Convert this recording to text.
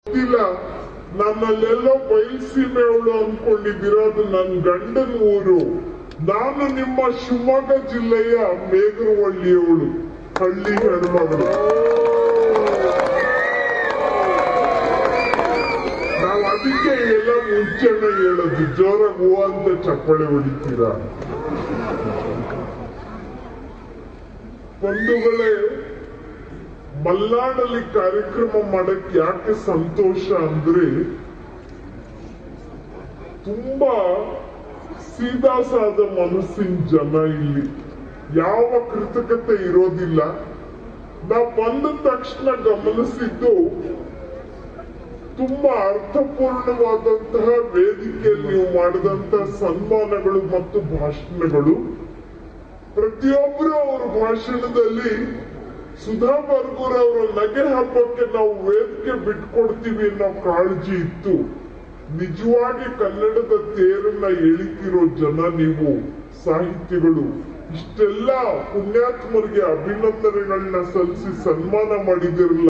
ಗೊತ್ತಿಲ್ಲ. ನನ್ನಲ್ಲೆಲ್ಲೋ ಬಯಲುಸೀಮೆಯವಳು ಅನ್ಕೊಂಡಿದ್ದೀರ, ಅದು ನನ್ನ ಗಂಡನ ಊರು. ನಾನು ನಿಮ್ಮ ಶಿವಮೊಗ್ಗ ಜಿಲ್ಲೆಯ ಮೇಗರವಳ್ಳಿಯವಳು, ಹಳ್ಳಿ ಹೆಣ್ಮಗಳು. ನಾವು ಅದಕ್ಕೆ ಎಲ್ಲ ಮುಂಚೆನೆ ಹೇಳೋದು, ಜೋರಾಗಿ ಹೂ ಅಂತ ಚಪ್ಪಾಳೆ ಹೊಡಿತೀರಾ. ಬಂಧುಗಳೇ, ಮಲ್ನಾಡಲ್ಲಿ ಕಾರ್ಯಕ್ರಮ ಮಾಡಕ್ ಯಾಕೆ ಸಂತೋಷ ಅಂದ್ರೆ, ತುಂಬಾ ಸೀದಾ ಸಾದ ಮನಸ್ಸಿನ ಜನ ಇಲ್ಲಿ, ಯಾವ ಕೃತಕತೆ ಇರೋದಿಲ್ಲ. ನಾ ಬಂದ ತಕ್ಷಣ ಗಮನಿಸಿದ್ದು, ತುಂಬಾ ಅರ್ಥಪೂರ್ಣವಾದಂತಹ ವೇದಿಕೆಯಲ್ಲಿ ನೀವು ಮಾಡಿದಂತಹ ಸನ್ಮಾನಗಳು ಮತ್ತು ಭಾಷಣಗಳು. ಪ್ರತಿಯೊಬ್ಬರು ಅವರ ಭಾಷಣದಲ್ಲಿ ಸುಧಾ ಬರ್ಗೂರ್ ಅವರ ನಗೆ ಹಬ್ಬಕ್ಕೆ ನಾವು ವೇದಿಕೆ ಬಿಟ್ಕೊಡ್ತೀವಿ ಅನ್ನೋ ಕಾಳಜಿ ಇತ್ತು. ನಿಜವಾಗಿ ಕನ್ನಡದ ತೇರನ್ನ ಎಳಿತಿರೋ ಜನ ನೀವು ಸಾಹಿತಿಗಳು. ಇಷ್ಟೆಲ್ಲ ಪುಣ್ಯಾತ್ಮರಿಗೆ ಅಭಿನಂದನೆಗಳನ್ನ ಸಲ್ಲಿಸಿ ಸನ್ಮಾನ ಮಾಡಿದಿರಲ್ಲ.